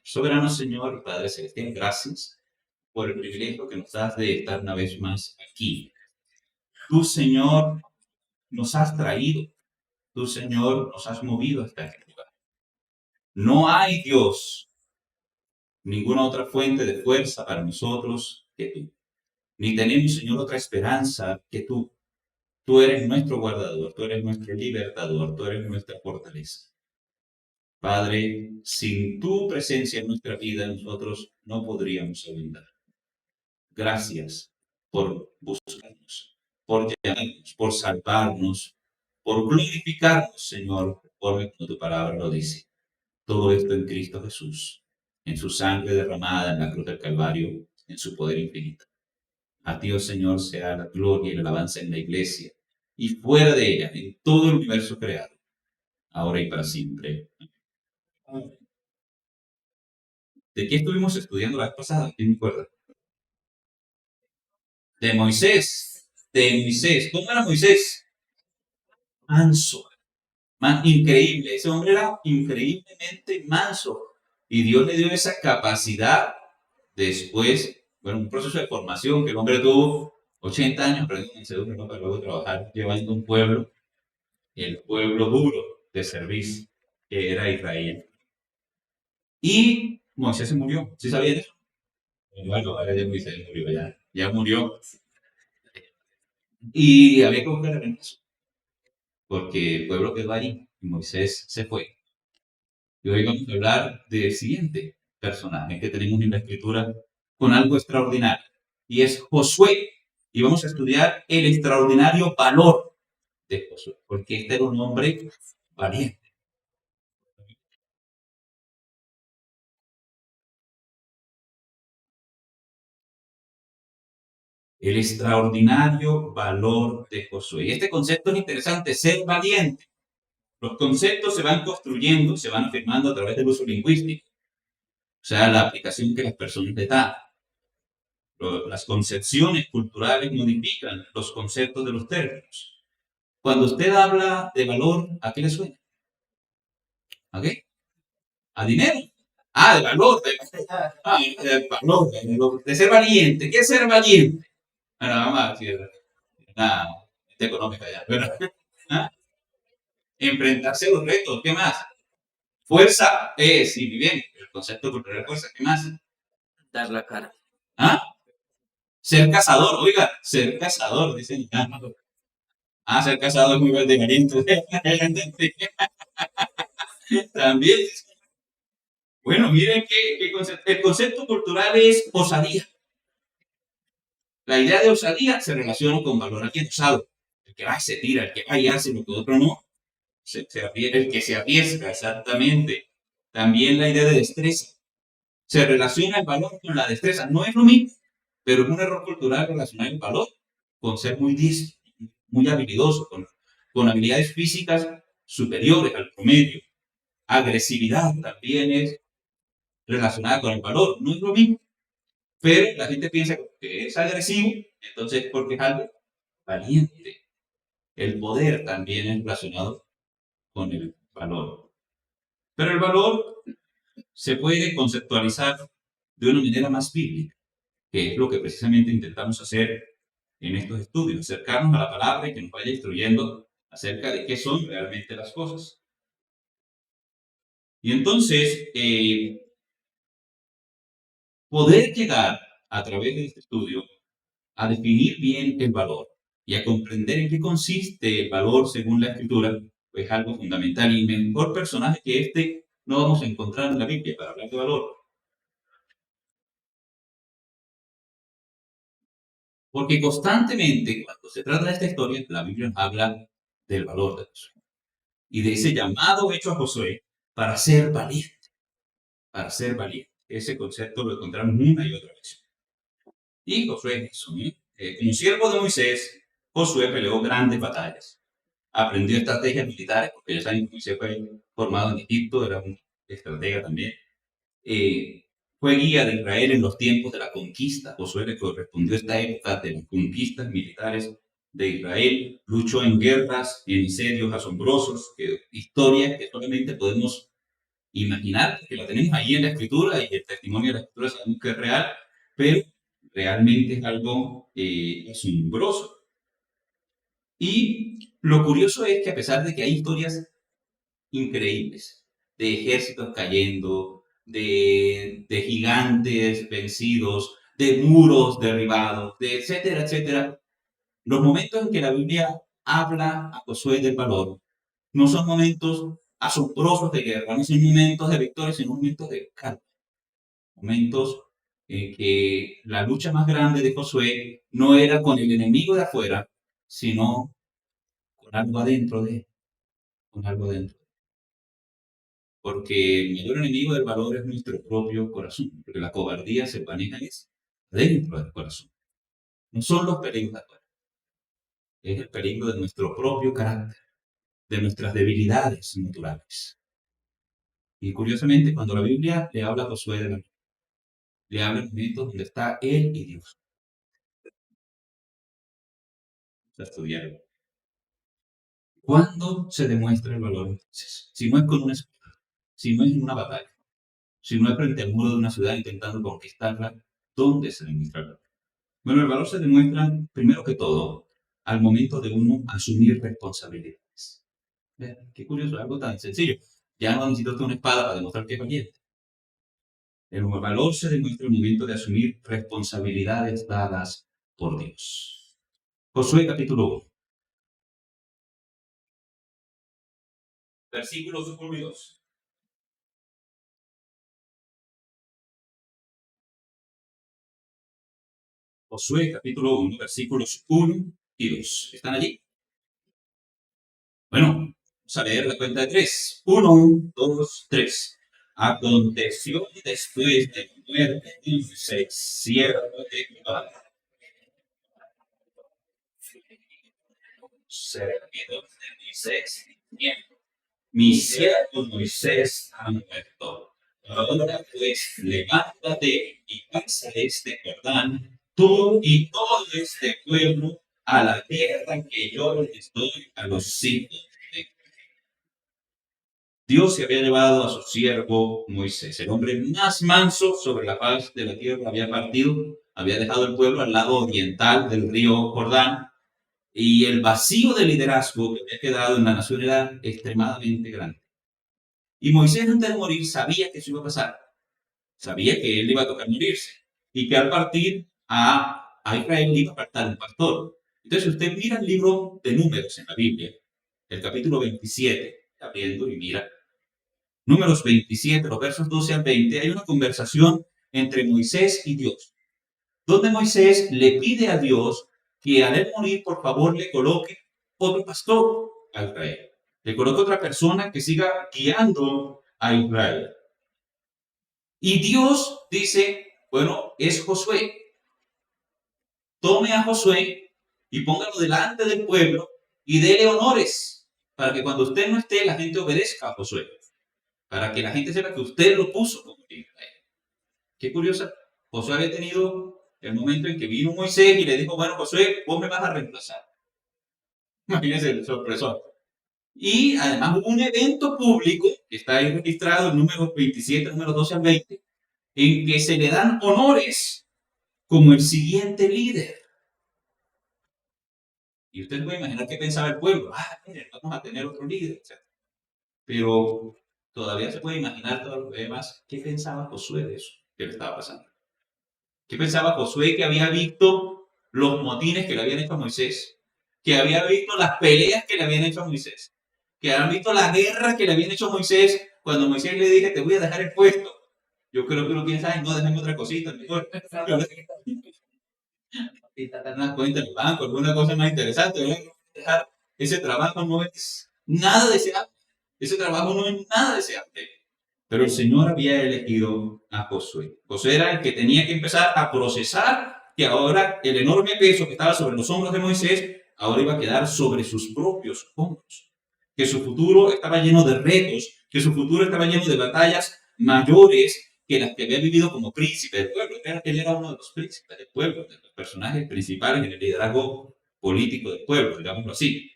Soberano Señor y Padre Celestial, gracias por el privilegio que nos das de estar una vez más aquí. Tú, Señor, nos has traído. Tú, Señor, nos has movido hasta este lugar. No hay Dios, ninguna otra fuente de fuerza para nosotros que tú. Ni tenemos, Señor, otra esperanza que tú. Tú eres nuestro guardador, tú eres nuestro libertador, tú eres nuestra fortaleza. Padre, sin tu presencia en nuestra vida, nosotros no podríamos abundar. Gracias por buscarnos, por llamarnos, por salvarnos, por glorificarnos, Señor, conforme como tu palabra lo dice. Todo esto en Cristo Jesús, en su sangre derramada en la cruz del Calvario, en su poder infinito. A ti, oh Señor, sea la gloria y la alabanza en la iglesia y fuera de ella, en todo el universo creado, ahora y para siempre. ¿De qué estuvimos estudiando la vez pasada? ¿Quién me acuerda? De Moisés. De Moisés. ¿Cómo era Moisés? Manso. Increíble. Ese hombre era increíblemente manso. Y Dios le dio esa capacidad después, bueno, un proceso de formación que el hombre tuvo 80 años aprendiendo en segundo, ¿no? Para luego trabajar llevando un pueblo, el pueblo duro de servicio que era Israel. Y Moisés se murió. ¿Sí sabían eso? Bueno, ahora ya Moisés murió, ya murió. Y había que buscar el porque el pueblo quedó ahí y Moisés se fue. Y hoy vamos a hablar del siguiente personaje que tenemos en la escritura con algo extraordinario, y es Josué. Y vamos a estudiar el extraordinario valor de Josué, porque este era un hombre valiente. El extraordinario valor de Josué. Y este concepto es interesante, ser valiente. Los conceptos se van construyendo, se van afirmando a través del uso lingüístico, o sea, la aplicación que las personas le dan. Las concepciones culturales modifican los conceptos de los términos. Cuando usted habla de valor, ¿a qué le suena? ¿A qué? ¿A dinero? Ah, de valor, de ser valiente. ¿Qué es ser valiente? Bueno, vamos a decir, una económica ya. Bueno, ¿ah? Enfrentarse a los retos, ¿qué más? Fuerza, sí, bien, el concepto cultural de fuerza, ¿qué más? Dar la cara. ¿Ah? Ser cazador, oiga, ser cazador, dicen. Ser cazador es muy valiente. También. Bueno, miren qué concepto. El concepto cultural es osadía. La idea de osadía se relaciona con valor aquí osado. El que va y se tira, el que va y hace lo que otro no. El que se arriesga, exactamente. También la idea de destreza. Se relaciona el valor con la destreza. No es lo mismo, pero es un error cultural relacionar el valor con ser muy diestro, muy habilidoso, con habilidades físicas superiores al promedio. Agresividad también es relacionada con el valor. No es lo mismo, pero la gente piensa que es agresivo, entonces porque es algo valiente. El poder también es relacionado con el valor. Pero el valor se puede conceptualizar de una manera más bíblica, que es lo que precisamente intentamos hacer en estos estudios, acercarnos a la palabra y que nos vaya instruyendo acerca de qué son realmente las cosas. Y entonces, poder llegar a través de este estudio a definir bien el valor y a comprender en qué consiste el valor según la escritura, pues es algo fundamental. Y mejor personaje que este no vamos a encontrar en la Biblia para hablar de valor. Porque constantemente, cuando se trata de esta historia, la Biblia habla del valor de Josué y de ese llamado hecho a Josué para ser valiente, para ser valiente. Ese concepto lo encontramos una y otra vez. Y Josué es eso, como siervo de Moisés, Josué peleó grandes batallas. Aprendió estrategias militares, porque ya saben que Moisés fue formado en Egipto, era un estratega también. Fue guía de Israel en los tiempos de la conquista. Josué le correspondió esta época de las conquistas militares de Israel. Luchó en guerras, en incendios asombrosos, historias que solamente podemos imaginar, que la tenemos ahí en la escritura y el testimonio de la escritura sabemos que es real, pero realmente es algo asombroso. Y lo curioso es que a pesar de que hay historias increíbles de ejércitos cayendo, de gigantes vencidos, de muros derribados, de etcétera, etcétera, los momentos en que la Biblia habla a Josué del valor no son momentos asombrosos de guerra, no son momentos de victoria, sino momentos de calma. Momentos en que la lucha más grande de Josué no era con el enemigo de afuera, sino con algo adentro de él, con algo adentro. Porque el mayor enemigo del valor es nuestro propio corazón, porque la cobardía se maneja es dentro del corazón. No son los peligros de afuera, es el peligro de nuestro propio carácter, de nuestras debilidades naturales. Y curiosamente, cuando la Biblia le habla a Josué de valor, le habla en momentos donde está él y Dios. Vamos a estudiarlo. ¿Cuándo se demuestra el valor entonces? Si no es con una espada, si no es en una batalla, si no es frente al muro de una ciudad intentando conquistarla, ¿dónde se demuestra el valor? Bueno, el valor se demuestra, primero que todo, al momento de uno asumir responsabilidades. Vean, qué curioso, algo tan sencillo. Ya no necesitas una espada para demostrar que es valiente. El valor se demuestra al momento de asumir responsabilidades dadas por Dios. Josué capítulo 1, versículos 1 y 2. Josué capítulo 1, versículos 1 y 2. ¿Están allí? Bueno, vamos a leer la cuenta de 3. 1, 2, 3. Aconteció después de la muerte de Moisés, siervo de Jehová, servidor de Moisés, diciendo: mi siervo Moisés ha muerto. Ahora pues, levántate y pasa este Jordán, tú y todo este pueblo, a la tierra que yo les doy a los hijos de Israel. Dios se había llevado a su siervo Moisés, el hombre más manso sobre la faz de la tierra, había partido, había dejado el pueblo al lado oriental del río Jordán, y el vacío de liderazgo que había quedado en la nación era extremadamente grande. Y Moisés, antes de morir, sabía que eso iba a pasar. Sabía que él iba a tocar morirse. Y que al partir a Israel le iba a faltar un pastor. Entonces, si usted mira el libro de Números en la Biblia, el capítulo 27, abriendo y mira, Números 27, los versos 12 al 20, hay una conversación entre Moisés y Dios, donde Moisés le pide a Dios que al él morir, por favor, le coloque otro pastor a Israel. Le coloque otra persona que siga guiando a Israel. Y Dios dice, bueno, es Josué. Tome a Josué y póngalo delante del pueblo y déle honores para que cuando usted no esté, la gente obedezca a Josué. Para que la gente sepa que usted lo puso como Israel. Qué curiosa. Josué había tenido el momento en que vino Moisés y le dijo, bueno, Josué, vos me vas a reemplazar. Imagínense el sorpresón. Y además hubo un evento público, que está ahí registrado en números 27, números 12 al 20, en que se le dan honores como el siguiente líder. Y usted puede imaginar qué pensaba el pueblo. Ah, miren, vamos a tener otro líder, etc. Pero todavía se puede imaginar todo lo demás. ¿Qué pensaba Josué de eso que le estaba pasando? ¿Qué pensaba Josué, que había visto los motines que le habían hecho a Moisés? Que había visto las peleas que le habían hecho a Moisés. Que habían visto la guerra que le habían hecho a Moisés cuando Moisés le dije, te voy a dejar el puesto. Yo creo que uno piensa, ay, no, déjame otra cosita, mejor. Y te das cuenta en el banco, alguna cosa más interesante, ¿verdad? Dejar ese trabajo no es nada deseable. Ese trabajo no es nada deseable. Pero el Señor había elegido a Josué. Josué era el que tenía que empezar a procesar que ahora el enorme peso que estaba sobre los hombros de Moisés, ahora iba a quedar sobre sus propios hombros. Que su futuro estaba lleno de retos, que su futuro estaba lleno de batallas mayores que las que había vivido como príncipe del pueblo. Él era uno de los príncipes del pueblo, de los personajes principales en el liderazgo político del pueblo, digámoslo así.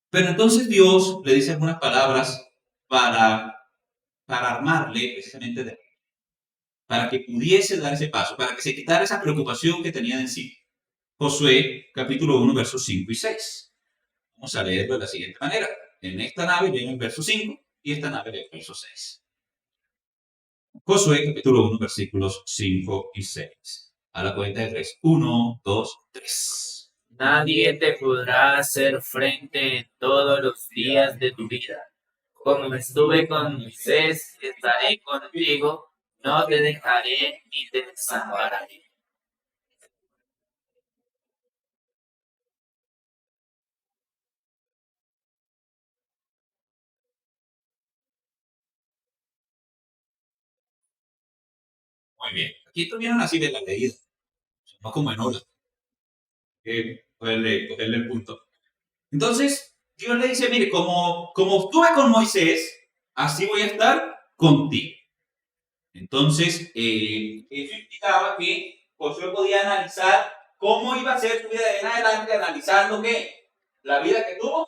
Pero entonces Dios le dice algunas palabras para para armarle precisamente para que pudiese dar ese paso, para que se quitara esa preocupación que tenía de en sí. Josué, capítulo 1, versos 5 y 6. Vamos a leerlo de la siguiente manera. En esta nave viene el verso 5 y esta nave lee el verso 6. Josué, capítulo 1, versículos 5 y 6. A la cuenta de 3. 1, 2, 3. Nadie te podrá hacer frente en todos los días de tu vida. Como estuve con Moisés, estaré contigo, no te dejaré ni te desampararé. Muy bien. Aquí tuvieron así de la leída, no como en ola. Cogerle el punto. Entonces, Dios le dice, mire, como estuve con Moisés, así voy a estar contigo. Entonces, eso implicaba que Josué podía analizar cómo iba a ser su vida de en adelante, analizando que la vida que tuvo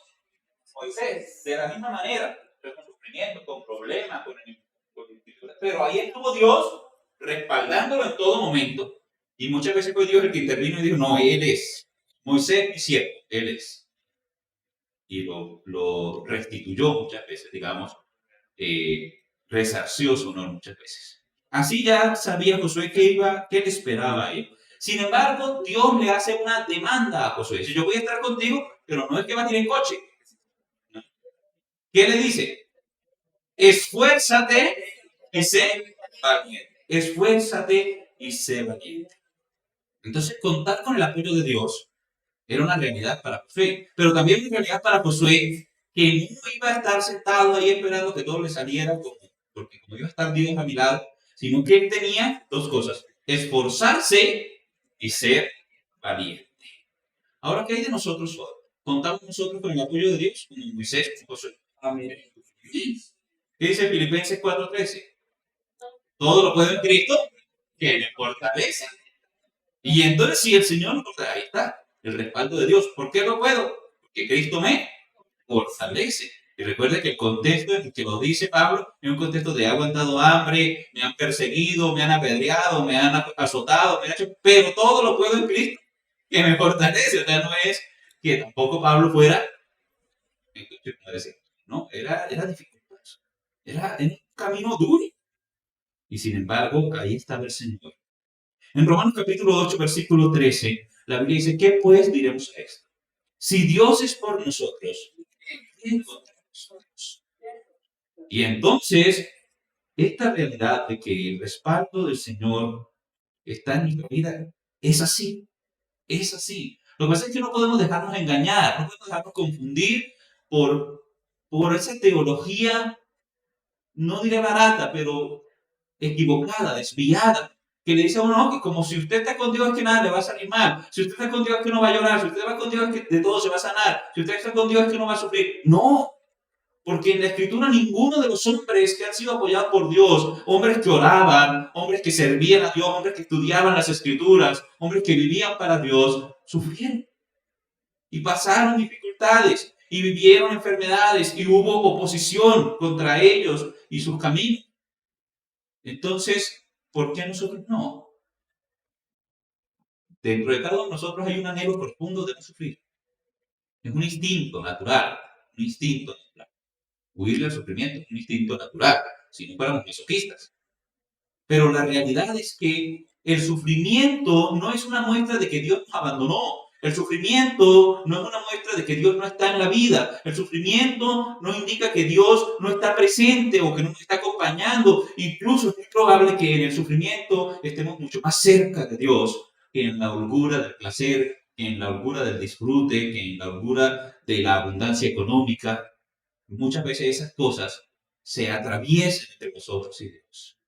Moisés, de la misma manera, pero con sufrimiento, con problemas, con dificultades. Pero ahí estuvo Dios respaldándolo en todo momento. Y muchas veces fue Dios el que intervino y dijo, no, Él es. Moisés es cierto, Él es. Y lo restituyó muchas veces, digamos, resarció su honor muchas veces. Así ya sabía Josué qué le esperaba a él. Sin embargo, Dios le hace una demanda a Josué. Dice, yo voy a estar contigo, pero no es que vas a ir en coche. ¿Qué le dice? Esfuérzate y sé valiente. Esfuérzate y sé valiente. Entonces, contar con el apoyo de Dios era una realidad para Josué, pero también una realidad para Josué que no iba a estar sentado ahí esperando que todo le saliera, porque como iba a estar Dios a mi lado, sino que él tenía dos cosas, esforzarse y ser valiente. Ahora, ¿qué hay de nosotros hoy? ¿Contamos nosotros con el apoyo de Dios, como Moisés, como Josué? Amén. ¿Qué dice Filipenses 4:13? Todo lo puedo en Cristo que me fortalece. Y entonces, si el Señor nos fortalece, ahí está, el respaldo de Dios. ¿Por qué lo puedo? Porque Cristo me fortalece. Y recuerde que el contexto en el que lo dice Pablo es un contexto de he aguantado hambre, me han perseguido, me han apedreado, me han azotado, me han hecho, pero todo lo puedo en Cristo que me fortalece. O sea, no es que tampoco Pablo fuera, no, era dificultoso, era un camino duro. Y sin embargo, ahí estaba el Señor. En Romanos capítulo 8, versículo 13, la Biblia dice, ¿qué pues diremos a esto? Si Dios es por nosotros, ¿quién contra nosotros? Y entonces, esta realidad de que el respaldo del Señor está en nuestra vida es así, es así. Lo que pasa es que no podemos dejarnos engañar, no podemos dejarnos confundir por esa teología, no diré barata, pero equivocada, desviada, que le dice a uno, no, que como si usted está con Dios es que nada le va a salir mal, si usted está con Dios es que no va a llorar, si usted va con Dios es que de todo se va a sanar, si usted está con Dios es que no va a sufrir. No, porque en la Escritura ninguno de los hombres que han sido apoyados por Dios, hombres que oraban, hombres que servían a Dios, hombres que estudiaban las Escrituras, hombres que vivían para Dios, sufrieron y pasaron dificultades y vivieron enfermedades y hubo oposición contra ellos y sus caminos. Entonces, ¿por qué nosotros no? Dentro de cada uno de nosotros hay un anhelo profundo de no sufrir. Es un instinto natural, un instinto natural. Huirle al sufrimiento es un instinto natural, si no fuéramos masoquistas. Pero la realidad es que el sufrimiento no es una muestra de que Dios nos abandonó. El sufrimiento no es una muestra de que Dios no está en la vida. El sufrimiento no indica que Dios no está presente o que no nos está acompañando. Incluso es muy probable que en el sufrimiento estemos mucho más cerca de Dios que en la holgura del placer, que en la holgura del disfrute, que en la holgura de la abundancia económica. Muchas veces esas cosas se atraviesan entre nosotros y Dios.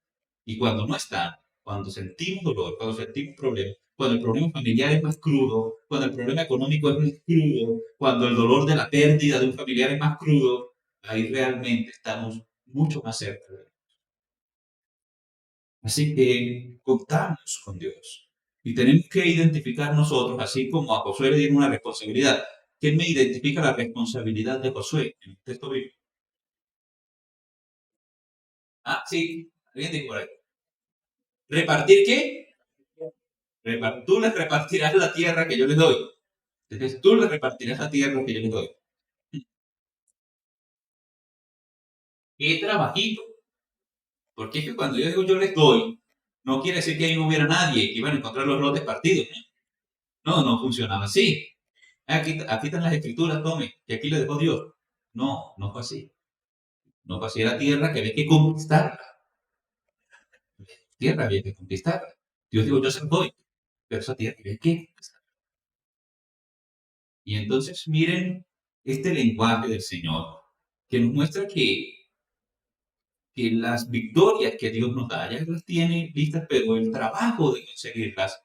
Y cuando no están, cuando sentimos dolor, cuando sentimos problemas, cuando el problema familiar es más crudo, cuando el problema económico es más crudo, cuando el dolor de la pérdida de un familiar es más crudo, ahí realmente estamos mucho más cerca de Dios. Así que contamos con Dios. Y tenemos que identificar nosotros, así como a Josué le dieron una responsabilidad. ¿Quién me identifica la responsabilidad de Josué en el texto bíblico? Ah, sí, alguien dijo por ahí. ¿Repartir qué? Tú les repartirás la tierra que yo les doy. Entonces tú les repartirás la tierra que yo les doy. ¿Qué trabajito? Porque es que cuando yo digo yo les doy, no quiere decir que ahí no hubiera nadie que iban a encontrar los lotes partidos. No, no funcionaba así. Aquí están las escrituras, tome, que aquí le dejó Dios. No, no fue así. No fue así. Era tierra que había que conquistarla. Tierra había que conquistarla. Dios dijo, yo se los doy. Pero esa tierra había que conquistarla. Y entonces miren este lenguaje del Señor, que nos muestra que las victorias que Dios nos da, ya las tiene listas, pero el trabajo de conseguirlas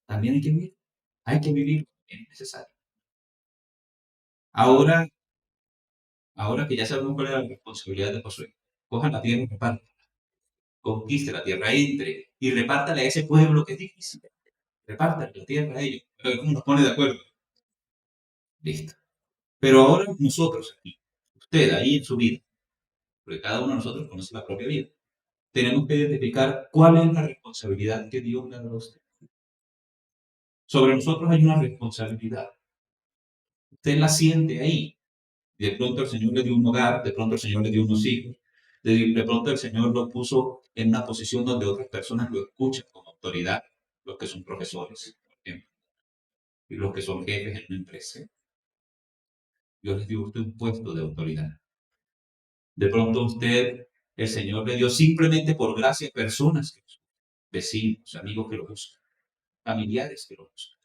también hay que vivir. Hay que vivir, es necesario. Ahora, ahora que ya sabemos cuál es la responsabilidad de Josué, cojan la tierra y repartan, conquiste la tierra, entre y repártale a ese pueblo que es difícil. Repártale la tierra a ellos. A ver cómo nos pone de acuerdo. Listo. Pero ahora nosotros aquí, usted ahí en su vida, porque cada uno de nosotros conoce la propia vida, tenemos que identificar cuál es la responsabilidad que Dios le ha dado a usted. Sobre nosotros hay una responsabilidad. Usted la siente ahí. De pronto el Señor le dio un hogar, de pronto el Señor le dio unos hijos, de pronto el Señor lo puso en una posición donde otras personas lo escuchan como autoridad, los que son profesores, por ejemplo, y los que son jefes en una empresa. Dios les dio a usted un puesto de autoridad. De pronto el Señor le dio simplemente por gracia personas, vecinos, amigos que lo buscan, familiares que lo buscan,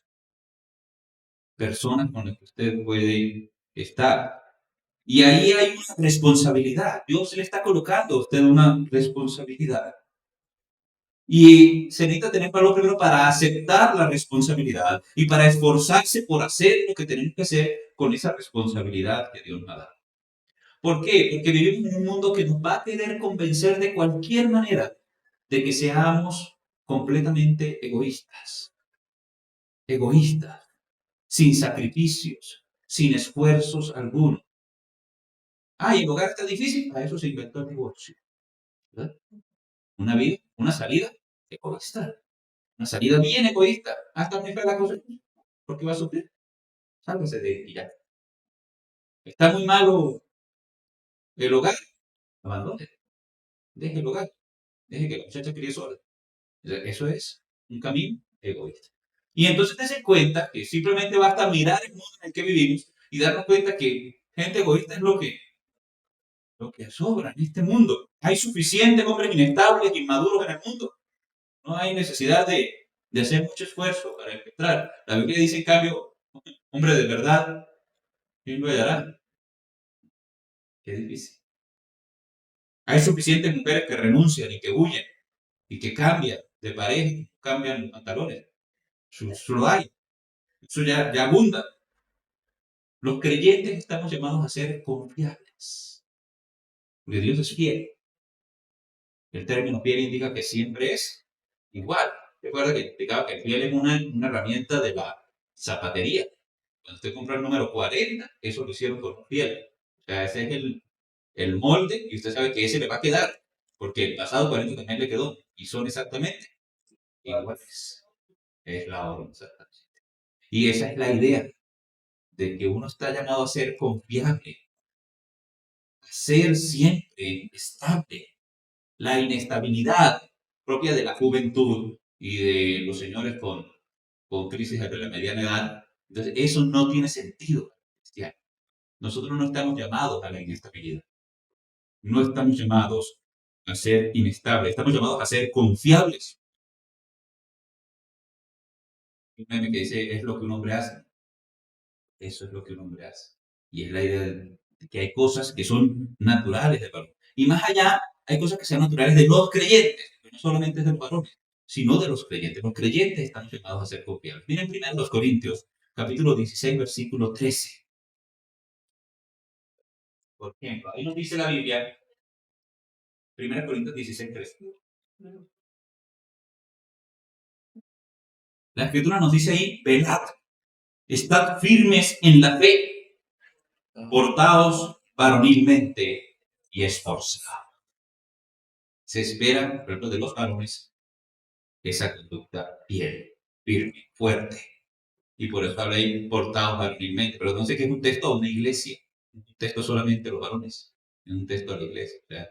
personas con las que usted puede estar. Y ahí hay una responsabilidad. Dios le está colocando a usted una responsabilidad. Y se necesita tener valor primero para aceptar la responsabilidad y para esforzarse por hacer lo que tenemos que hacer con esa responsabilidad que Dios nos ha dado. ¿Por qué? Porque vivimos en un mundo que nos va a querer convencer de cualquier manera de que seamos completamente egoístas. Egoístas, sin sacrificios, sin esfuerzos alguno. Ah, y el hogar está difícil, para eso se inventó el divorcio. ¿Verdad? Una vida, una salida egoísta. Una salida bien egoísta. Hasta muy fea la cosa. ¿Por qué va a sufrir? Sálvese de y ya. Está muy malo el hogar, abandone. Deje el hogar. Deje que la muchacha críe sola. Eso es un camino egoísta. Y entonces te das cuenta que simplemente basta mirar el mundo en el que vivimos y darnos cuenta que gente egoísta es lo que sobra en este mundo. Hay suficientes hombres inestables, inmaduros en el mundo. No hay necesidad de hacer mucho esfuerzo para encontrar. La Biblia dice, en cambio, hombre de verdad, ¿quién lo hallará? Qué difícil. Hay suficientes mujeres que renuncian y que huyen y que cambian de pareja, y cambian los pantalones. Eso lo hay. Eso ya abunda. Los creyentes estamos llamados a ser confiables. Porque Dios es fiel. El término fiel indica que siempre es igual. Recuerda que explicaba que fiel es una herramienta de la zapatería. Cuando usted compra el número 40, eso lo hicieron con un fiel. O sea, ese es el molde y usted sabe que ese le va a quedar. Porque el pasado 40 también le quedó. Y son exactamente iguales. Es la orden exactamente. Y esa es la idea de que uno está llamado a ser confiable, a ser siempre estable. La inestabilidad propia de la juventud y de los señores con crisis de la mediana edad, entonces eso no tiene sentido para el cristiano. Nosotros no estamos llamados a la inestabilidad, no estamos llamados a ser inestables, estamos llamados a ser confiables. Un meme que dice, es lo que un hombre hace, eso es lo que un hombre hace. Y es la idea de que hay cosas que son naturales del varón. Y más allá, hay cosas que sean naturales de los creyentes, que no solamente de los varones, sino de los creyentes. Los creyentes están llamados a ser confiables. Miren primero los Corintios, capítulo 16, versículo 13. Por ejemplo, ahí nos dice la Biblia, 1 Corintios 16, 13. La escritura nos dice ahí, velad, estad firmes en la fe, portaos varonilmente y esforzados. se espera, por ejemplo, de los varones, esa conducta bien, firme, fuerte. Y por eso habla ahí portados varonilmente. Pero entonces, que es un texto a una iglesia, un texto solamente a los varones, es un texto a la iglesia. O sea,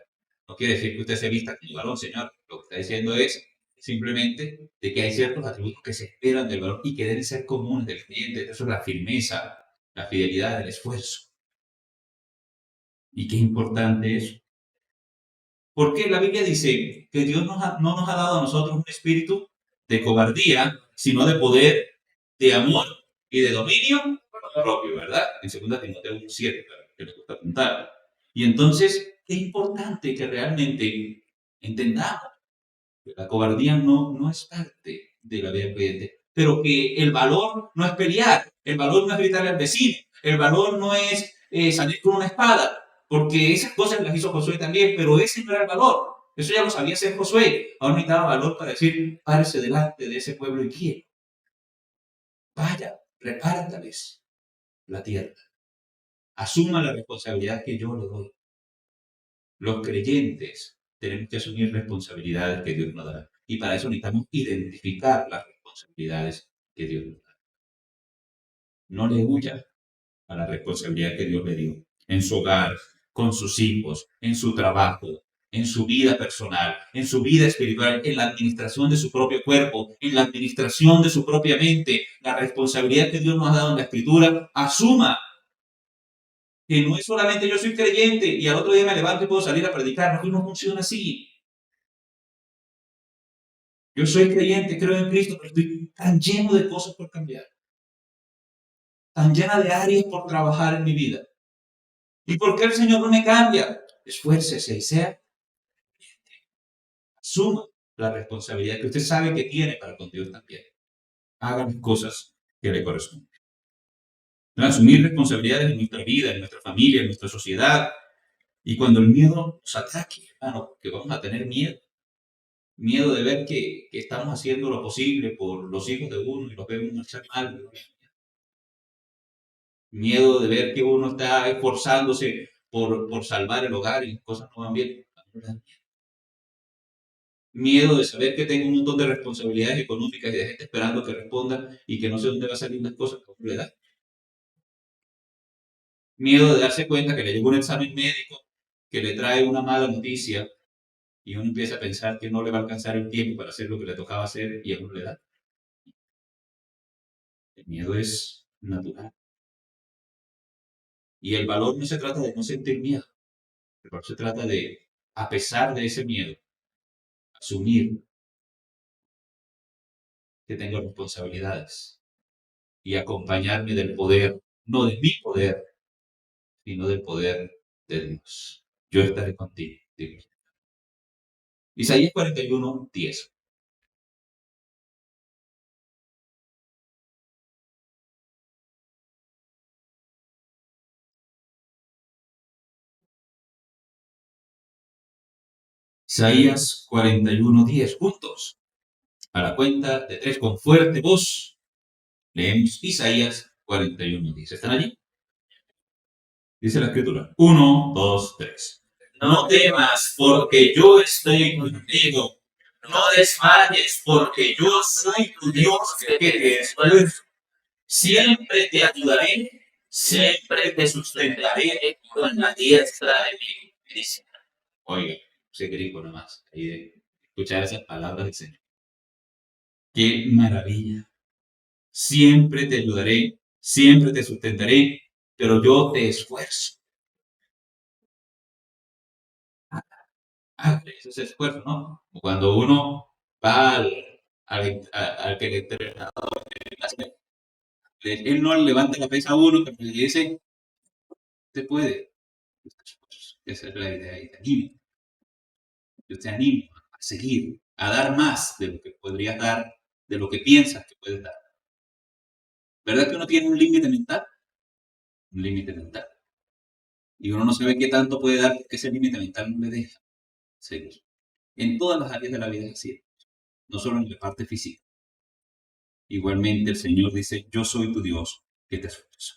no quiere decir que usted se vista como varón, señor. Lo que está diciendo es simplemente de que hay ciertos atributos que se esperan del varón y que deben ser comunes del cliente. Eso es la firmeza, la fidelidad, el esfuerzo. Y qué importante eso. Porque la Biblia dice que Dios no nos ha dado a nosotros un espíritu de cobardía, sino de poder, de amor y de dominio propio, ¿verdad? En 2 Timoteo 1:7, que nos gusta apuntar. Y entonces, qué importante que realmente entendamos que la cobardía no es parte de la vida creyente, pero que el valor no es pelear, el valor no es gritarle al vecino, el valor no es salir con una espada, porque esas cosas las hizo Josué también, pero ese no era el valor. Eso ya lo sabía hacer Josué. Ahora necesitaba valor para decir, párese delante de ese pueblo y guíe. Vaya, repártales la tierra. Asuma la responsabilidad que yo le doy. Los creyentes tenemos que asumir responsabilidades que Dios nos da. Y para eso necesitamos identificar las responsabilidades que Dios nos da. No le huya a la responsabilidad que Dios le dio en su hogar, con sus hijos, en su trabajo, en su vida personal, en su vida espiritual, en la administración de su propio cuerpo, en la administración de su propia mente. La responsabilidad que Dios nos ha dado en la Escritura, asuma que no es solamente yo soy creyente y al otro día me levanto y puedo salir a predicar. No funciona así. Yo soy creyente, creo en Cristo, pero estoy tan lleno de cosas por cambiar, tan llena de áreas por trabajar en mi vida. ¿Y por qué el Señor no me cambia? Esfuércese y sea, asuma la responsabilidad que usted sabe que tiene para con Dios también. Haga las cosas que le corresponden. Asumir responsabilidades en nuestra vida, en nuestra familia, en nuestra sociedad. Y cuando el miedo nos ataque, hermano, que vamos a tener miedo. Miedo de ver que estamos haciendo lo posible por los hijos de uno y los vemos marchar mal. Miedo de ver que uno está esforzándose por salvar el hogar y las cosas no van bien. Miedo de saber que tengo un montón de responsabilidades económicas y de gente esperando que responda y que no sé dónde va a salir las cosas que uno le da. Miedo de darse cuenta que le llegó un examen médico que le trae una mala noticia y uno empieza a pensar que no le va a alcanzar el tiempo para hacer lo que le tocaba hacer y a uno le da. El miedo es natural. Y el valor no se trata de no sentir miedo. El valor se trata de, a pesar de ese miedo, asumir que tengo responsabilidades y acompañarme del poder, no de mi poder, sino del poder de Dios. Yo estaré contigo. Digo. Isaías 41:10. Isaías 41:10. Juntos, a la cuenta de 3, con fuerte voz, leemos Isaías 41:10. ¿Están allí? Dice la escritura. 1, 2, 3. No temas, porque yo estoy contigo. No desmayes, porque yo soy tu Dios que te esfuerzo. Siempre te ayudaré, siempre te sustentaré con la diestra de mi justicia. Oiga, se griego nomás, ahí de escuchar esas palabras del Señor. ¡Qué maravilla! Siempre te ayudaré, siempre te sustentaré, pero yo te esfuerzo. Ese es esfuerzo, ¿no? Cuando uno va al que le entrena, él no levanta la pesa a uno, pero le dice, usted puede. Esa es la idea y te animo. Yo te animo a seguir, a dar más de lo que podrías dar, de lo que piensas que puedes dar. ¿Verdad que uno tiene un límite mental? Un límite mental. Y uno no sabe qué tanto puede dar porque ese límite mental no le deja seguir. En todas las áreas de la vida es así, no solo en la parte física. Igualmente el Señor dice, yo soy tu Dios que te esfuerzo.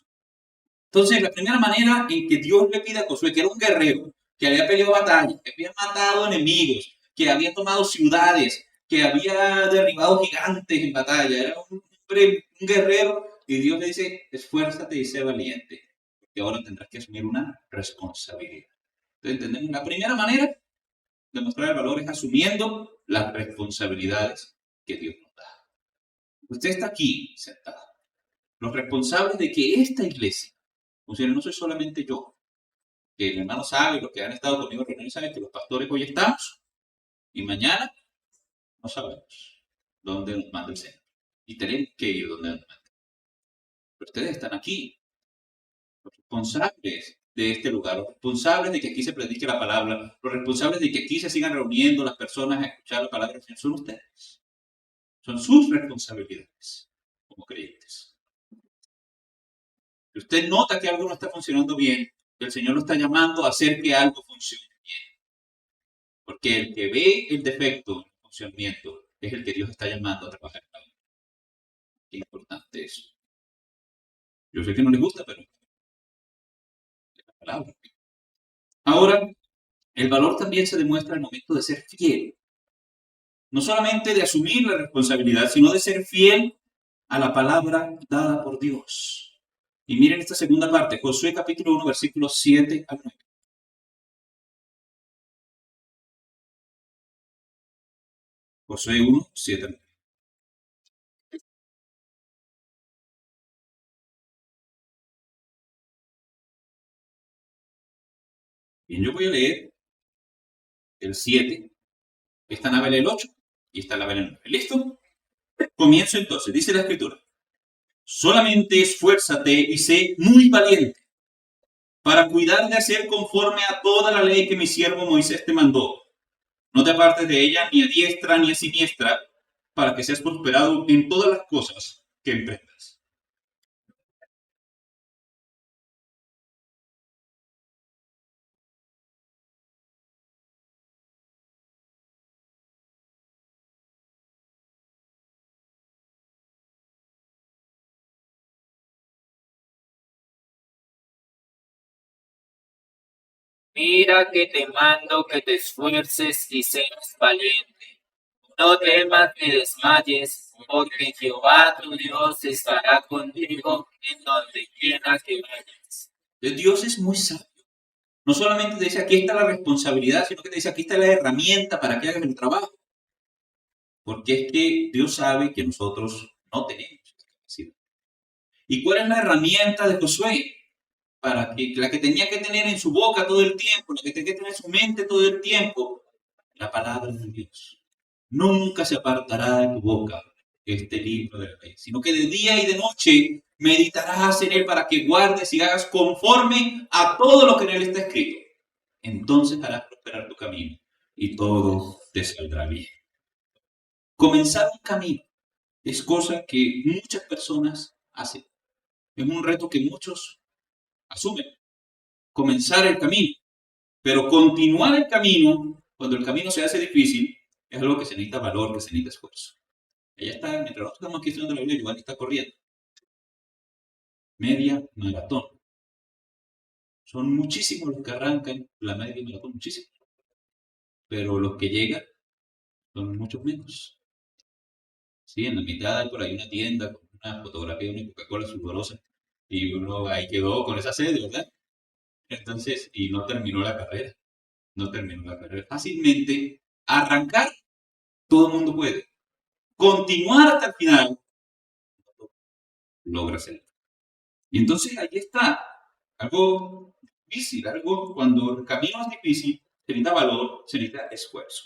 Entonces, la primera manera en que Dios le pide a Josué, que era un guerrero, que había peleado batallas, que había matado enemigos, que había tomado ciudades, que había derribado gigantes en batalla, era un hombre, un guerrero, y Dios le dice, esfuérzate y sé valiente, porque ahora tendrás que asumir una responsabilidad. Entonces, ¿entendemos? La primera manera de mostrar el valor es asumiendo las responsabilidades que Dios nos da. Usted está aquí sentado. Los responsables de que esta iglesia funcione, no soy solamente yo, que el hermano sabe, los que han estado conmigo en reuniones saben que los pastores hoy estamos y mañana no sabemos dónde nos manda el Señor. Y tenemos que ir donde nos manda. Pero ustedes están aquí, los responsables de este lugar, los responsables de que aquí se predique la palabra, los responsables de que aquí se sigan reuniendo las personas a escuchar la palabra del Señor, son ustedes. Son sus responsabilidades como creyentes. Si usted nota que algo no está funcionando bien, el Señor lo está llamando a hacer que algo funcione bien. Porque el que ve el defecto en el funcionamiento es el que Dios está llamando a trabajar en la vida. Qué importante eso. Yo sé que no les gusta, pero es la palabra. Ahora, el valor también se demuestra al momento de ser fiel. No solamente de asumir la responsabilidad, sino de ser fiel a la palabra dada por Dios. Y miren esta segunda parte, Josué capítulo 1, versículos 7 al 9. Josué 1, 7 al 9. Bien, yo voy a leer el 7, esta nave lee el 8 y esta nave lee el 9. ¿Listo? Comienzo entonces, dice la escritura. Solamente esfuérzate y sé muy valiente para cuidar de hacer conforme a toda la ley que mi siervo Moisés te mandó. No te apartes de ella ni a diestra ni a siniestra, para que seas prosperado en todas las cosas que emprendas. Mira que te mando que te esfuerces y seas valiente. No temas ni desmayes, porque Jehová tu Dios estará contigo en donde quiera que vayas. Dios es muy sabio. No solamente te dice aquí está la responsabilidad, sino que te dice aquí está la herramienta para que hagas el trabajo. Porque es que Dios sabe que nosotros no tenemos esa capacidad. ¿Y cuál es la herramienta de Josué? Para que la que tenía que tener en su boca todo el tiempo, la que tenía que tener en su mente todo el tiempo, la palabra de Dios. Nunca se apartará de tu boca este libro de la ley, sino que de día y de noche meditarás en él para que guardes y hagas conforme a todo lo que en él está escrito. Entonces harás prosperar tu camino y todo te saldrá bien. Comenzar un camino es cosa que muchas personas hacen. Es un reto que muchos asumen. Comenzar el camino. Pero continuar el camino, cuando el camino se hace difícil, es algo que se necesita valor, que se necesita esfuerzo. Ella está, mientras nosotros estamos aquí estudiando la Biblia, Giovanni está corriendo. Media maratón. Son muchísimos los que arrancan la media maratón, muchísimos. Pero los que llegan son muchos menos. Sí, en la mitad hay por ahí una tienda con una fotografía de una Coca-Cola sudorosa y uno ahí quedó con esa sed, ¿verdad? Entonces, y no terminó la carrera. No terminó la carrera. Fácilmente, arrancar, todo el mundo puede. Continuar hasta el final, logra hacerlo. Y entonces ahí está, algo difícil, algo cuando el camino es difícil, se necesita valor, se necesita esfuerzo.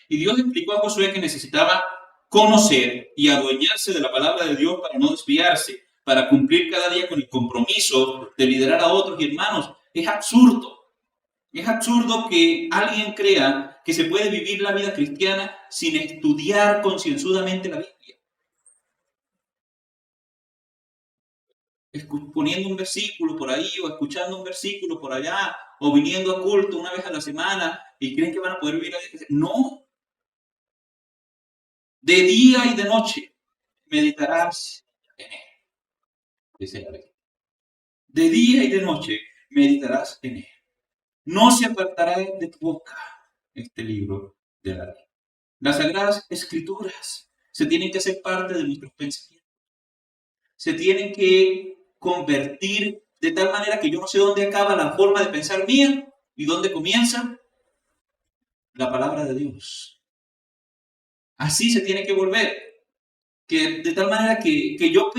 Y Dios explicó a Josué que necesitaba conocer y adueñarse de la palabra de Dios para no desviarse, para cumplir cada día con el compromiso de liderar a otros. Y hermanos, es absurdo que alguien crea que se puede vivir la vida cristiana sin estudiar concienzudamente la Biblia. Poniendo un versículo por ahí o escuchando un versículo por allá o viniendo a culto una vez a la semana y creen que van a poder vivir la vida cristiana. No. De día y de noche meditarás en él, dice la ley. De día y de noche meditarás en él. No se apartará de tu boca este libro, de la ley. Las Sagradas Escrituras se tienen que hacer parte de nuestros pensamientos. Se tienen que convertir de tal manera que yo no sé dónde acaba la forma de pensar mía y dónde comienza la palabra de Dios. Así se tiene que volver. Que de tal manera que yo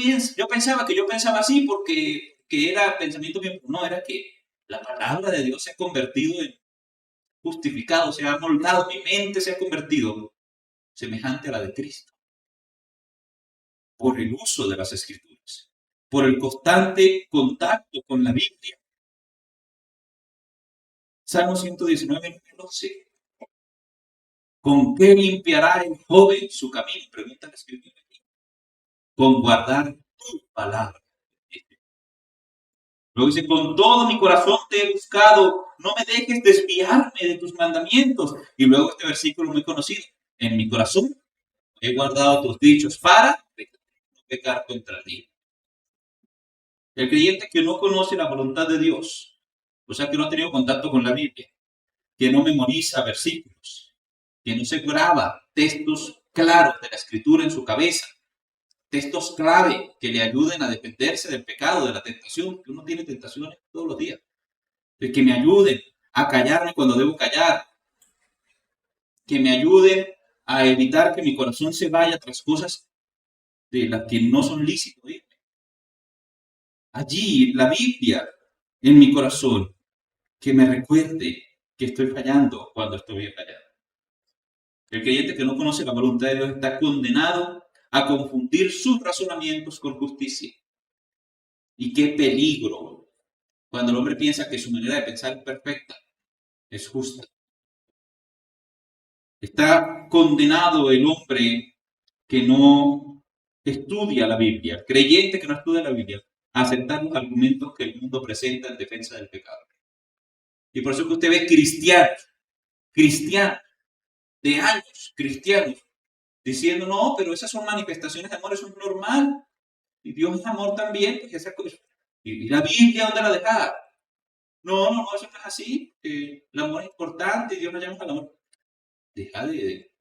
pensaba que yo pensaba así porque que era pensamiento mío. No, era que la palabra de Dios se ha convertido en justificado, se ha moldado, mi mente se ha convertido semejante a la de Cristo. Por el uso de las Escrituras, por el constante contacto con la Biblia. Salmo 119, 12. ¿Con qué limpiará el joven su camino? Pregunta la Escritura. Con guardar tu palabra. Luego dice, con todo mi corazón te he buscado, no me dejes desviarme de tus mandamientos. Y luego este versículo muy conocido, en mi corazón he guardado tus dichos para no pecar contra ti. El creyente que no conoce la voluntad de Dios, o sea que no ha tenido contacto con la Biblia, que no memoriza versículos, que no se graba textos claros de la Escritura en su cabeza, textos clave que le ayuden a defenderse del pecado, de la tentación, que uno tiene tentaciones todos los días, de que me ayuden a callarme cuando debo callar, que me ayuden a evitar que mi corazón se vaya tras cosas de las que no son lícitas. Allí, la Biblia en mi corazón, que me recuerde que estoy fallando cuando estoy fallando. El creyente que no conoce la voluntad de Dios está condenado a confundir sus razonamientos con justicia. Y qué peligro cuando el hombre piensa que su manera de pensar es perfecta, es justa. Está condenado el hombre que no estudia la Biblia, el creyente que no estudia la Biblia, a aceptar los argumentos que el mundo presenta en defensa del pecado. Y por eso que usted ve cristianos de años, cristianos, diciendo, no, pero esas son manifestaciones de amor, eso es normal. Y Dios es amor también, pues esa cosa. ¿Y la Biblia dónde la dejaba? No, eso no es así. El amor es importante, Dios nos llama al amor. Deja de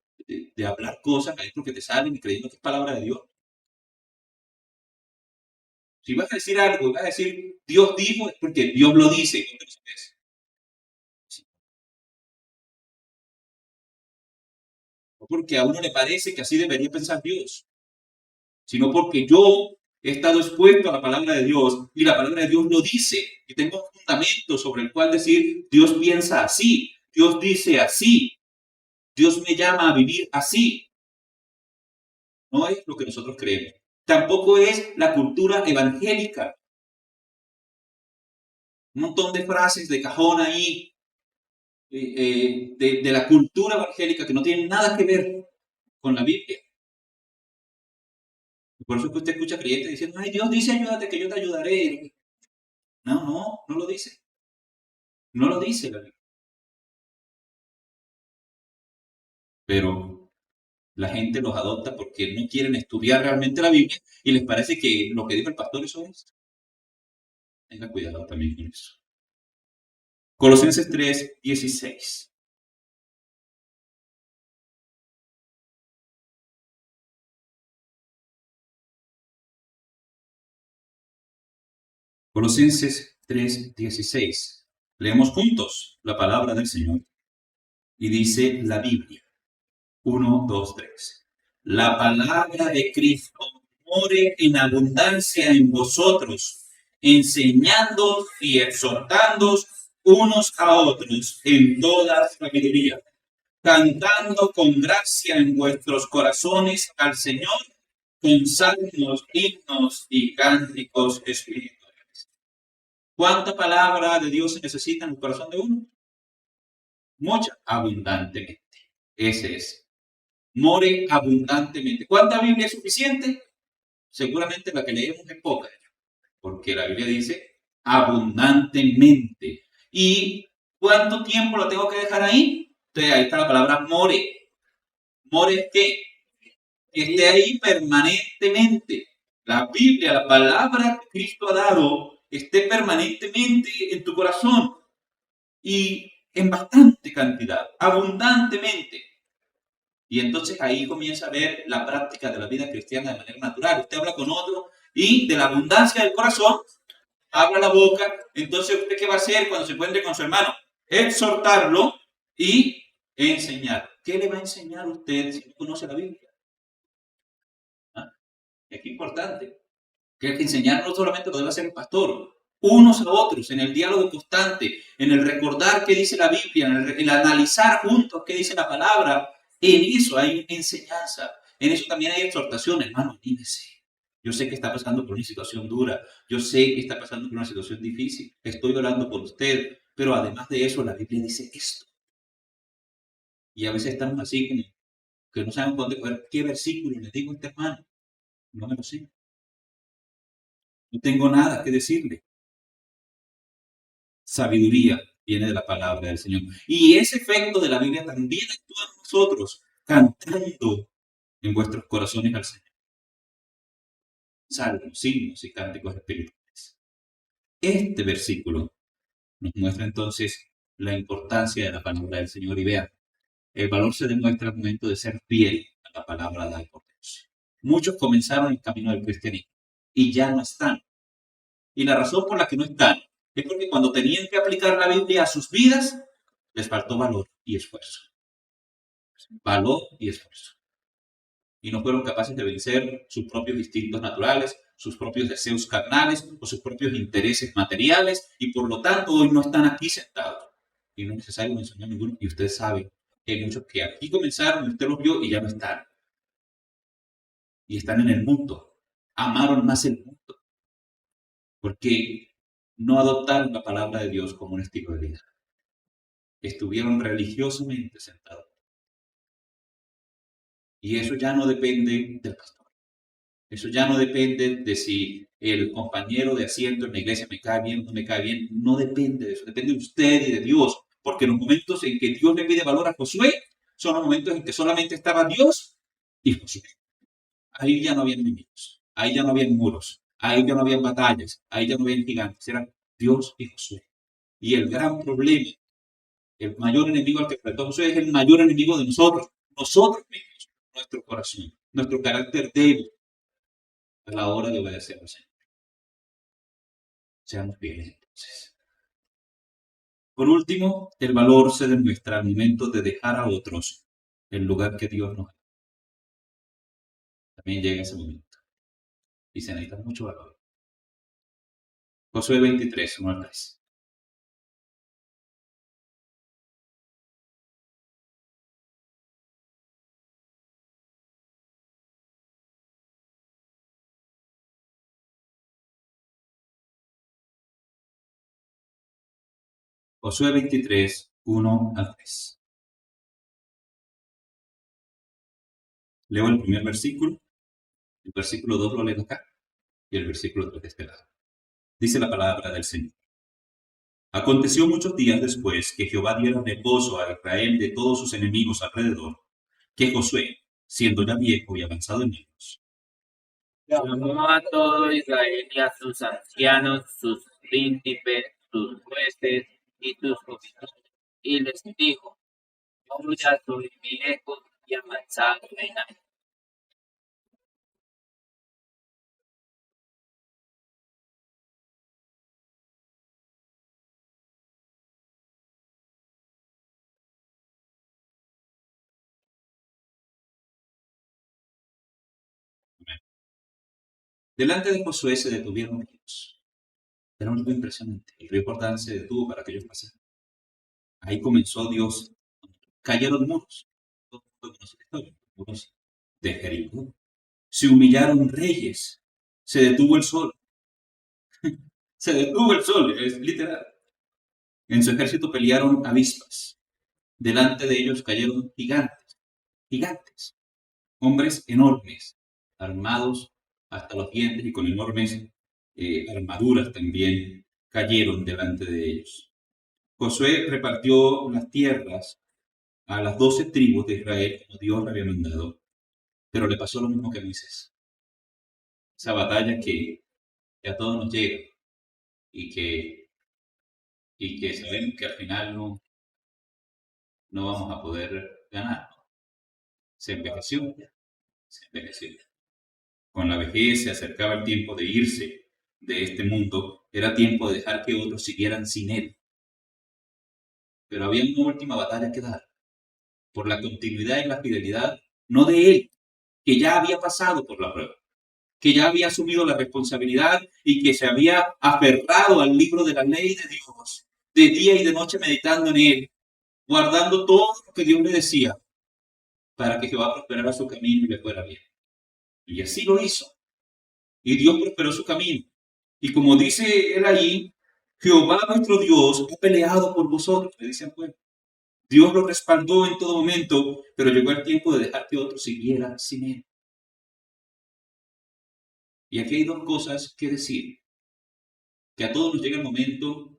hablar cosas ahí porque te salen y creyendo que es palabra de Dios. Si vas a decir algo, vas a decir Dios dijo, es porque Dios lo dice. ¿Dónde lo sabes? Sí. No porque a uno le parece que así debería pensar Dios, sino porque yo he estado expuesto a la palabra de Dios y la palabra de Dios lo dice y tengo un fundamento sobre el cual decir Dios piensa así, Dios dice así, Dios me llama a vivir así. No es lo que nosotros creemos. Tampoco es la cultura evangélica. Un montón de frases de cajón ahí de la cultura evangélica que no tienen nada que ver con la Biblia. Por eso es que usted escucha creyentes diciendo, ay, Dios dice ayúdate que yo te ayudaré. No lo dice. No lo dice la Biblia. Pero la gente los adopta porque no quieren estudiar realmente la Biblia y les parece que lo que dijo el pastor eso es. Tenga cuidado también con eso. Colosenses 3:16. Colosenses 3:16. Leemos juntos la palabra del Señor. Y dice la Biblia. 1, 2, 3. La palabra de Cristo more en abundancia en vosotros, enseñándoos y exhortándoos unos a otros en toda sabiduría, cantando con gracia en vuestros corazones al Señor, con salmos, himnos y cánticos espirituales. ¿Cuánta palabra de Dios se necesita en el corazón de uno? Mucha, abundantemente. Ese es. More abundantemente. ¿Cuánta Biblia es suficiente? Seguramente la que leemos es poca, porque la Biblia dice abundantemente. ¿Y cuánto tiempo la tengo que dejar ahí? Entonces ahí está la palabra more. ¿More es qué? Que esté ahí permanentemente. La Biblia, la palabra que Cristo ha dado, esté permanentemente en tu corazón y en bastante cantidad, abundantemente. Y entonces ahí comienza a ver la práctica de la vida cristiana de manera natural. Usted habla con otro y de la abundancia del corazón habla la boca. Entonces, ¿usted qué va a hacer cuando se encuentre con su hermano? Exhortarlo y enseñar. ¿Qué le va a enseñar a usted si no conoce la Biblia? ¿Ah? Es que importante. Que enseñar no solamente lo debe hacer el pastor, unos a otros, en el diálogo constante, en el recordar qué dice la Biblia, en el analizar juntos qué dice la palabra. En eso hay enseñanza, en eso también hay exhortación, hermano, anímese. Yo sé que está pasando por una situación dura, yo sé que está pasando por una situación difícil, estoy orando por usted, pero además de eso la Biblia dice esto. Y a veces estamos así como que no sabemos dónde coger, qué versículo le digo a este hermano, no me lo sé, no tengo nada que decirle. Sabiduría viene de la palabra del Señor. Y ese efecto de la Biblia también actúa en nosotros, cantando en vuestros corazones al Señor. Salmos, signos y cánticos espirituales. Este versículo nos muestra entonces la importancia de la palabra del Señor. Y vean, el valor se demuestra al momento de ser fiel a la palabra dada por Dios. Muchos comenzaron el camino del cristianismo y ya no están. Y la razón por la que no están es porque cuando tenían que aplicar la Biblia a sus vidas, les faltó valor y esfuerzo. Valor y esfuerzo. Y no fueron capaces de vencer sus propios instintos naturales, sus propios deseos carnales o sus propios intereses materiales, y por lo tanto hoy no están aquí sentados. Y no es necesario mencionar ninguno, y usted sabe que hay muchos que aquí comenzaron, y usted los vio y ya no están. Y están en el mundo. Amaron más el mundo. Porque no adoptaron la palabra de Dios como un estilo de vida. Estuvieron religiosamente sentados. Y eso ya no depende del pastor. Eso ya no depende de si el compañero de asiento en la iglesia me cae bien o no me cae bien. No depende de eso. Depende de usted y de Dios. Porque los momentos en que Dios le pide valor a Josué son los momentos en que solamente estaba Dios y Josué. Ahí ya no había enemigos. Ahí ya no había muros. Ahí ya no había batallas. Ahí ya no había gigantes. Eran Dios y Josué. Y el gran problema, el mayor enemigo al que enfrentó Josué es el mayor enemigo de nosotros. Nosotros mismos. Nuestro corazón. Nuestro carácter débil a la hora de obedecer al Señor. Seamos fieles entonces. Por último, el valor se demuestra al momento de dejar a otros el lugar que Dios nos da. También llega ese momento. Y se necesita mucho valor. Josué 23, 1 al 3. Josué 23, 1 al 3. Leo el primer versículo. El versículo 2 lo leo acá. Y el versículo 3 de este lado. Dice la palabra del Señor. Aconteció muchos días después que Jehová diera reposo a Israel de todos sus enemigos alrededor, que Josué, siendo ya viejo y avanzado en años, Llamó a todo Israel y a sus ancianos, sus príncipes, sus jueces y sus oficiales, y les dijo: yo ya soy viejo y avanzado en años. delante de Josué se detuvieron ríos. Era un río impresionante. El río Jordán se detuvo para que ellos pasaran. Ahí comenzó Dios. Cayeron muros. Todo el mundo conoce la historia. Muros de Jericó. Se humillaron reyes. Se detuvo el sol. Se detuvo el sol, es literal. En su ejército pelearon avispas. Delante de ellos cayeron gigantes. Gigantes. Hombres enormes. Armados hasta los dientes y con enormes armaduras también cayeron delante de ellos. Josué repartió las tierras a las 12 tribus de Israel como Dios le había mandado, pero le pasó lo mismo que a Moisés. Esa batalla que a todos nos llega y que sabemos que al final no vamos a poder ganar. se envejeció, se envejeció. Con la vejez se acercaba el tiempo de irse de este mundo, era tiempo de dejar que otros siguieran sin él. Pero había una última batalla que dar, por la continuidad y la fidelidad, no de él, que ya había pasado por la prueba, que ya había asumido la responsabilidad y que se había aferrado al libro de la ley de Dios, de día y de noche meditando en él, guardando todo lo que Dios le decía, para que Jehová prosperara su camino y le fuera bien. Y así lo hizo. Y Dios prosperó su camino. Y como dice él ahí, Jehová nuestro Dios ha peleado por vosotros, le dice al pueblo. Dios lo respaldó en todo momento, pero llegó el tiempo de dejar que otro siguiera sin él. Y aquí hay dos cosas que decir. Que a todos nos llega el momento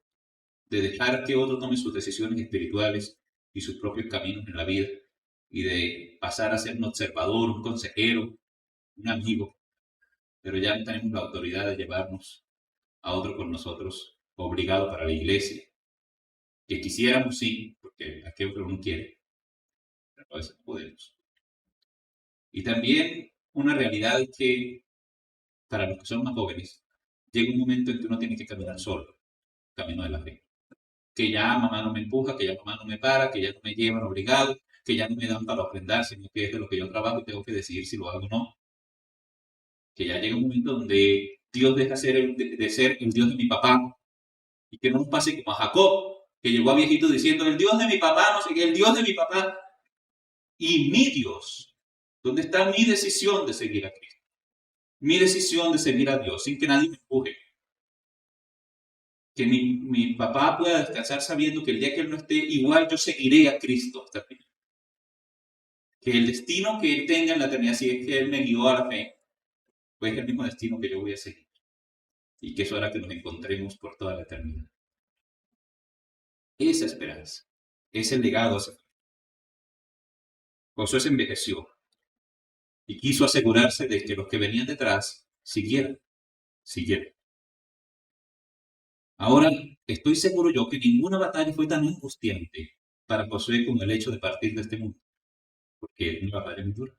de dejar que otro tome sus decisiones espirituales y sus propios caminos en la vida y de pasar a ser un observador, un consejero, un amigo, pero ya no tenemos la autoridad de llevarnos a otro con nosotros obligado para la iglesia, que quisiéramos sí, porque aquí otro no quiere, pero a veces no podemos. Y también una realidad es que para los que son más jóvenes, llega un momento en que uno tiene que caminar solo, camino de la fe. Que ya mamá no me empuja, que ya mamá no me para, que ya no me llevan obligado, que ya no me dan para aprender, sino que es de lo que yo trabajo y tengo que decidir si lo hago o no. Que ya llega un momento donde Dios deja de ser el Dios de mi papá y que no nos pase como a Jacob, que llegó a viejito diciendo, el Dios de mi papá, no sé qué, el Dios de mi papá y mi Dios. ¿Dónde está mi decisión de seguir a Cristo? Mi decisión de seguir a Dios sin que nadie me empuje. Que mi papá pueda descansar sabiendo que el día que él no esté, igual yo seguiré a Cristo hasta el final. Que el destino que él tenga en la eternidad, si es que él me guió a la fe, pues es el mismo destino que yo voy a seguir. Y que eso hará que nos encontremos por toda la eternidad. Esa esperanza, ese legado. Josué se envejeció y quiso asegurarse de que los que venían detrás siguieran. Ahora, estoy seguro yo que ninguna batalla fue tan angustiante para Josué como el hecho de partir de este mundo, porque es una batalla muy dura.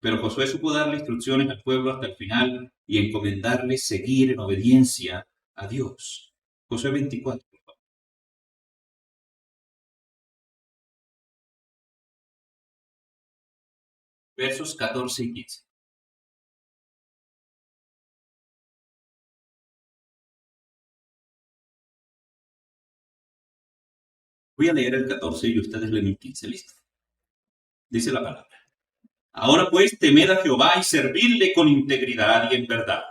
Pero Josué supo darle instrucciones al pueblo hasta el final y encomendarle seguir en obediencia a Dios. Josué 24, por favor. Versos 14 y 15. Voy a leer el 14 y ustedes leen el 15. ¿Listo? Dice la palabra. Ahora pues, temed a Jehová y servidle con integridad y en verdad.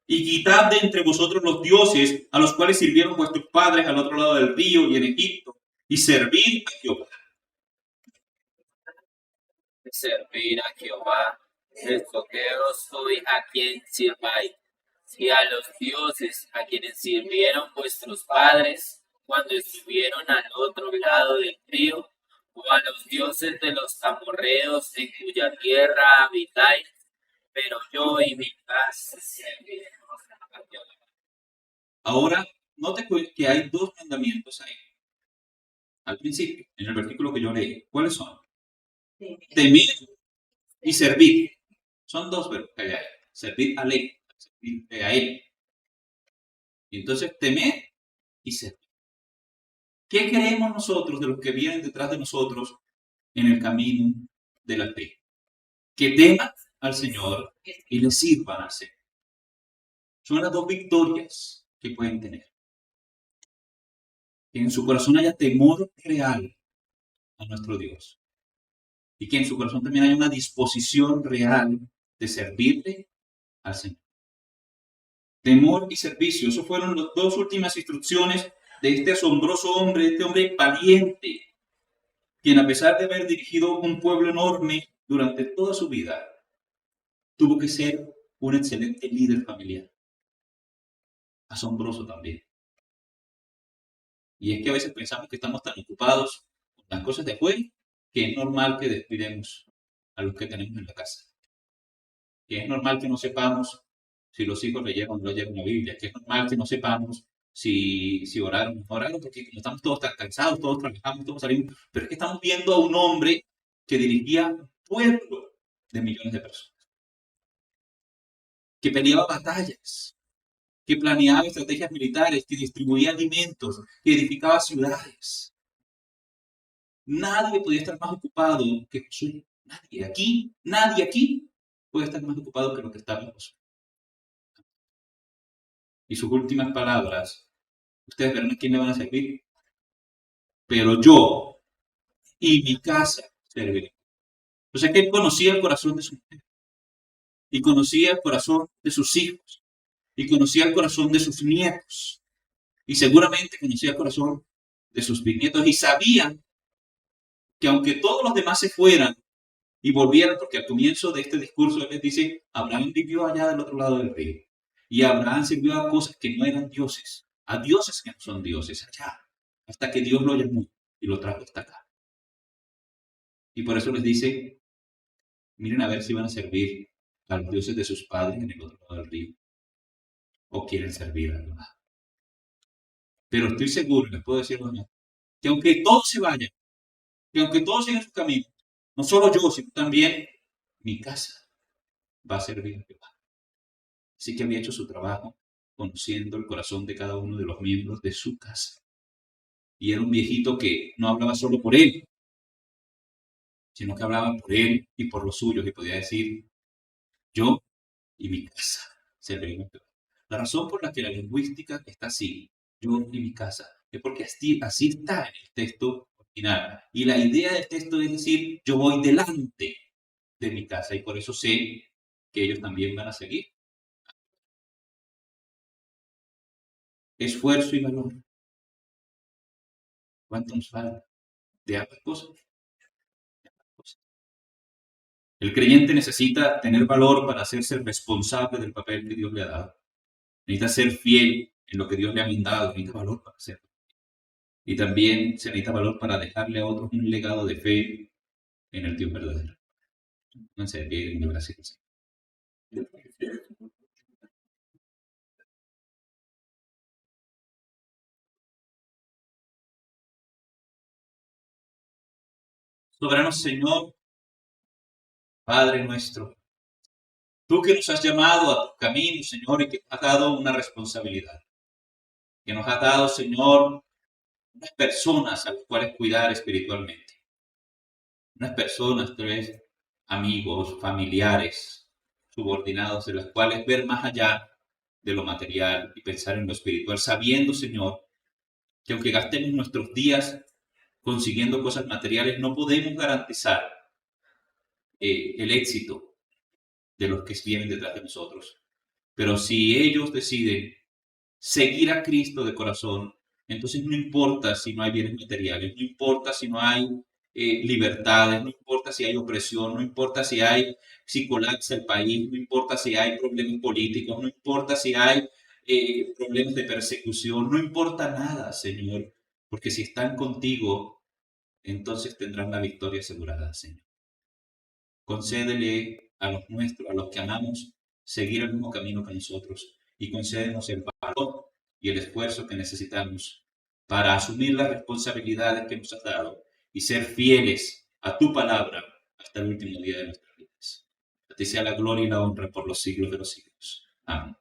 Y quitad de entre vosotros los dioses a los cuales sirvieron vuestros padres al otro lado del río y en Egipto, y servid a Jehová. Servir a Jehová, escogeos hoy a quien sirváis, y a los dioses a quienes sirvieron vuestros padres cuando estuvieron al otro lado del río, o a los dioses de los amorreos en cuya tierra habitáis, pero yo y mi casa serviremos a Jehová. Ahora, note que hay dos mandamientos ahí. Al principio, en el versículo que yo leí. ¿Cuáles son? Temer y servir. Son dos verbos que hay ahí. Servir a él. Servir a él. Y entonces, temer y servir. ¿Qué queremos nosotros de los que vienen detrás de nosotros en el camino de la fe? Que teman al Señor y le sirvan al Señor. Son las dos victorias que pueden tener. Que en su corazón haya temor real a nuestro Dios. Y que en su corazón también haya una disposición real de servirle al Señor. Temor y servicio. Esas fueron las dos últimas instrucciones de este asombroso hombre, este hombre valiente, quien a pesar de haber dirigido un pueblo enorme durante toda su vida, tuvo que ser un excelente líder familiar. Asombroso también. Y es que a veces pensamos que estamos tan ocupados con las cosas de afuera que es normal que descuidemos a los que tenemos en la casa. Que es normal que no sepamos si los hijos leyeron o no leyeron la Biblia. Que es normal que no sepamos si oraron o no oraron, porque como estamos todos tan cansados, todos trabajamos, todos salimos. Pero es que estamos viendo a un hombre que dirigía un pueblo de millones de personas, que peleaba batallas, que planeaba estrategias militares, que distribuía alimentos, que edificaba ciudades. Nadie podía estar más ocupado que Josué. Nadie aquí puede estar más ocupado que lo que estaba Josué. Y sus últimas palabras, ustedes verán a quién le van a servir, pero yo y mi casa serviré. O sea que él conocía el corazón de su mujer, y conocía el corazón de sus hijos, y conocía el corazón de sus nietos, y seguramente conocía el corazón de sus bisnietos, y sabía que aunque todos los demás se fueran y volvieran, porque al comienzo de este discurso él les dice, Abraham vivió allá del otro lado del río, y Abraham sirvió a cosas que no eran dioses, a dioses que no son dioses, allá, hasta que Dios lo llamó y lo trajo hasta acá. Y por eso les dice, miren a ver si van a servir a los dioses de sus padres en el otro lado del río, o quieren servir a algo más. Pero estoy seguro, les puedo decir, que aunque todos se vayan, que aunque todos sigan su camino, no solo yo, sino también mi casa va a servir a Jehová. Así que había hecho su trabajo conociendo el corazón de cada uno de los miembros de su casa. Y era un viejito que no hablaba solo por él, sino que hablaba por él y por los suyos, y podía decir, yo y mi casa serviremos a Jehová. La razón por la que la lingüística está así, yo y mi casa, es porque así está en el texto original. Y la idea del texto es decir, yo voy delante de mi casa, y por eso sé que ellos también van a seguir. Esfuerzo y valor. ¿Cuánto nos falta? De ambas cosas. El creyente necesita tener valor para hacerse responsable del papel que Dios le ha dado. Necesita ser fiel en lo que Dios le ha mandado. Necesita valor para hacerlo. Y también se necesita valor para dejarle a otros un legado de fe en el Dios verdadero. No sé, bien, gracias. Soberano Señor, Padre nuestro, tú que nos has llamado a tu camino, Señor, y que nos has dado una responsabilidad, que nos has dado, Señor, unas personas a las cuales cuidar espiritualmente, unas personas, tres amigos, familiares, subordinados, de las cuales ver más allá de lo material y pensar en lo espiritual, sabiendo, Señor, que aunque gastemos nuestros días consiguiendo cosas materiales, no podemos garantizar el éxito de los que vienen detrás de nosotros. Pero si ellos deciden seguir a Cristo de corazón, entonces no importa si no hay bienes materiales, no importa si no hay libertades, no importa si hay opresión, no importa si colapsa el país, no importa si hay problemas políticos, no importa si hay problemas de persecución, no importa nada, Señor, porque si están contigo, entonces tendrán la victoria asegurada, Señor. Concédele a los nuestros, a los que amamos, seguir el mismo camino que nosotros, y concédenos el valor y el esfuerzo que necesitamos para asumir las responsabilidades que nos has dado y ser fieles a tu palabra hasta el último día de nuestras vidas. A ti sea la gloria y la honra por los siglos de los siglos. Amén.